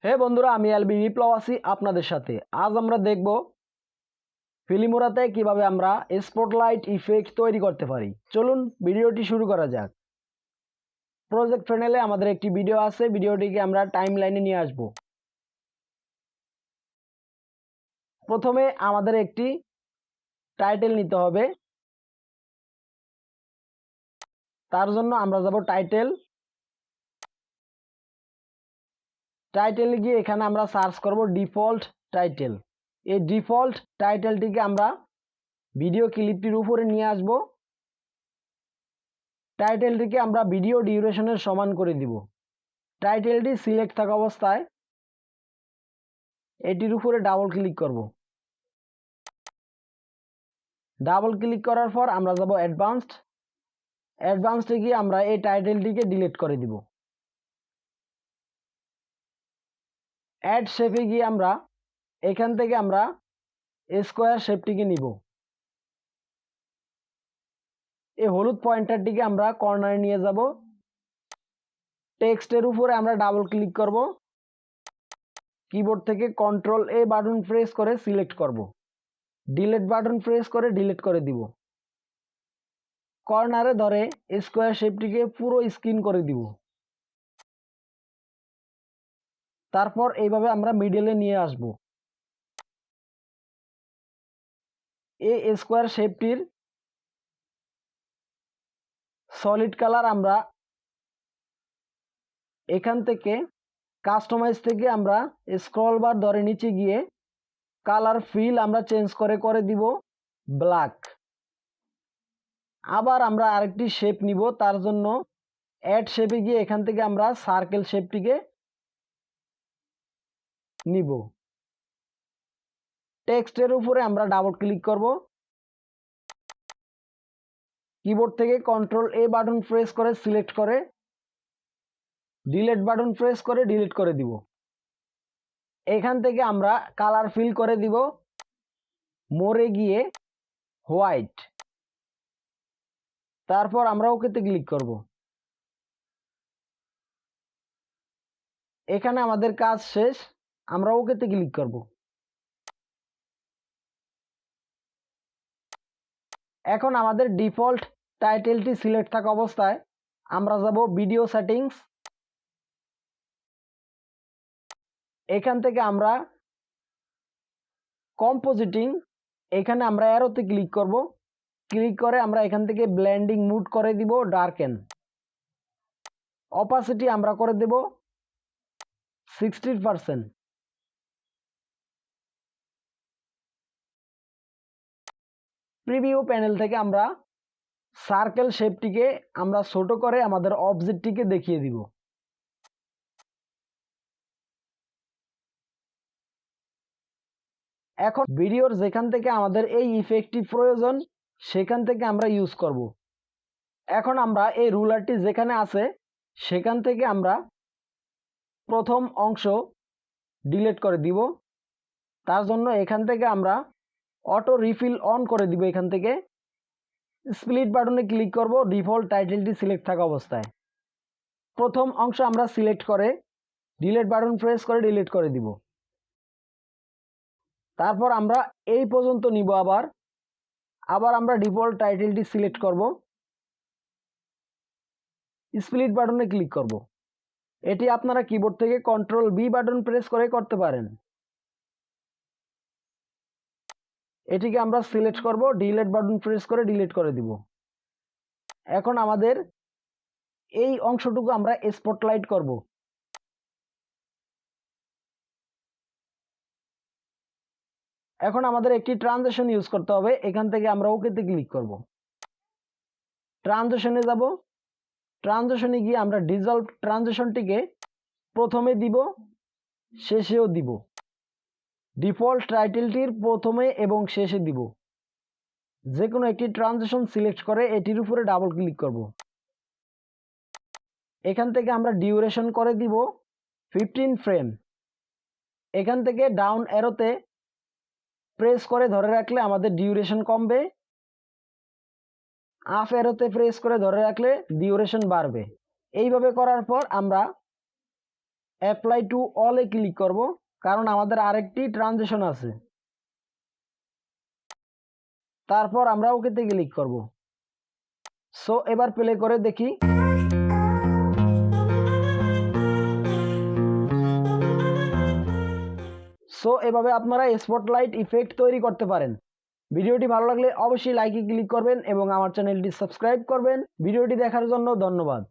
হে বন্ধুরা, আমি এলবি বিপ্লব আছি আপনাদের সাথে। আজ আমরা দেখব ফিল্মোরাতে কিভাবে আমরা স্পটলাইট ইফেক্ট তৈরি করতে পারি। চলুন ভিডিওটি শুরু করা যাক। প্রজেক্ট প্যানেলে আমাদের একটি ভিডিও আছে, ভিডিওটিকে আমরা টাইম লাইনে নিয়ে আসব। প্রথমে আমাদের একটি টাইটেল নিতে হবে। তার জন্য আমরা যাব টাইটেলে গিয়ে এখানে আমরা সার্চ করব ডিফল্ট টাইটেল। এই ডিফল্ট টাইটেলটিকে আমরা ভিডিও ক্লিপটির উপরে নিয়ে আসব। টাইটেলটিকে আমরা ভিডিও ডিউরেশনের সমান করে দিব। টাইটেলটি সিলেক্ট থাকা অবস্থায় এটির উপরে ডাবল ক্লিক করব। ডাবল ক্লিক করার পর আমরা যাব অ্যাডভান্সডে গিয়ে আমরা এই টাইটেলটিকে ডিলিট করে দিব। অ্যাড শেপে গিয়ে আমরা এখান থেকে আমরা স্কোয়ার শেপটিকে নিব। এই হলুদ পয়েন্টারটিকে আমরা কর্নারে নিয়ে যাব। টেক্সটের উপরে আমরা ডাবল ক্লিক করব। কিবোর্ড থেকে কন্ট্রোল এ বাটন প্রেস করে সিলেক্ট করব। ডিলিট বাটন প্রেস করে ডিলিট করে দিব। কর্নারে ধরে স্কোয়ার শেপটিকে পুরো স্ক্রিন করে দিব। তারপর এইভাবে আমরা মিডলে নিয়ে আসব। এই স্কোয়ার শেপটির সলিড কালার আমরা এখান থেকে কাস্টমাইজ থেকে আমরা স্ক্রল বার ধরে নিচে গিয়ে কালার ফিল আমরা চেঞ্জ করে দিব ব্ল্যাক। আবার আমরা আরেকটি শেপ নিব। তার জন্য অ্যাড শেপে গিয়ে এখান থেকে আমরা সার্কেল শেপটিকে নিব। টেক্সটের উপরে আমরা ডাবল ক্লিক করব। কিবোর্ড থেকে কন্ট্রোল এ বাটন প্রেস করে সিলেক্ট করে ডিলিট বাটন প্রেস করে ডিলিট করে দিব। এখান থেকে আমরা কালার ফিল করে দিব মোরে গিয়ে হোয়াইট। তারপর আমরা ওকেতে ক্লিক করব। এখানে আমাদের কাজ শেষ, আমরা ওকেতে ক্লিক করব। এখন আমাদের ডিফল্ট টাইটেলটি সিলেক্ট থাকা অবস্থায় আমরা যাব ভিডিও সেটিংস। এখান থেকে আমরা কম্পোজিটিং, এখানে আমরা অ্যারোতে ক্লিক করব। ক্লিক করে আমরা এখান থেকে ব্লেন্ডিং মুড করে দিব ডার্কেন। অপাসিটি আমরা করে দেব 60%। প্রিভিউ প্যানেল থেকে আমরা সার্কেল শেপটিকে আমরা ছোট করে আমাদের অবজেক্টটিকে দেখিয়ে দিব। এখন ভিডিওর যেখান থেকে আমাদের এই ইফেক্টটি প্রয়োজন সেখান থেকে আমরা ইউজ করব। এখন আমরা এই রুলারটি যেখানে আছে সেখান থেকে আমরা প্রথম অংশ ডিলিট করে দিব। তার জন্য এখান থেকে আমরা অটো রিফিল অন করে দিব। এখান থেকে স্প্লিট বাটনে ক্লিক করব ডিফল্ট টাইটেলটি সিলেক্ট থাকা অবস্থায়। প্রথম অংশ আমরা সিলেক্ট করে ডিলিট বাটন প্রেস করে ডিলিট করে দিব। তারপর আমরা এই পর্যন্ত নিব। আবার আমরা ডিফল্ট টাইটেলটি সিলেক্ট করব, স্প্লিট বাটনে ক্লিক করব। এটি আপনারা কিবোর্ড থেকে কন্ট্রোল বি বাটন প্রেস করে করতে পারেন। এটিকে আমরা সিলেক্ট করব, ডিলিট বাটন প্রেস করে ডিলিট করে দিব। এখন আমাদের এই অংশটুকু আমরা স্পটলাইট করব। এখন আমাদের একটি ট্রানজিশন ইউজ করতে হবে। এখান থেকে আমরা ওকেতে ক্লিক করব। ট্রানজিশনে যাব। ট্রানজিশনে গিয়ে আমরা ডিসলভ ট্রানজিশনটিকে প্রথমে দিব, শেষেও দিব। ডিফল্ট টাইটেলটির প্রথমে এবং শেষে দিব। যে কোনো একটি ট্রানজিশন সিলেক্ট করে এটির উপরে ডাবল ক্লিক করব। এখান থেকে আমরা ডিউরেশন করে দিব 15 ফ্রেম। এখান থেকে ডাউন অ্যারোতে প্রেস করে ধরে রাখলে আমাদের ডিউরেশন কমবে, আপ অ্যারোতে প্রেস করে ধরে রাখলে ডিউরেশন বাড়বে। এইভাবে করার পর আমরা অ্যাপ্লাই টু অলে ক্লিক করব, কারণ আমাদের আরেকটি ট্রানজিশন আছে। তারপর আমরা ওকেতে ক্লিক করব। সো এবার প্লে করে দেখি। সো এভাবে আপনারা স্পটলাইট ইফেক্ট তৈরি করতে পারেন। ভিডিওটি ভালো লাগলে অবশ্যই লাইকে ক্লিক করবেন এবং আমার চ্যানেলটি সাবস্ক্রাইব করবেন। ভিডিওটি দেখার জন্য ধন্যবাদ।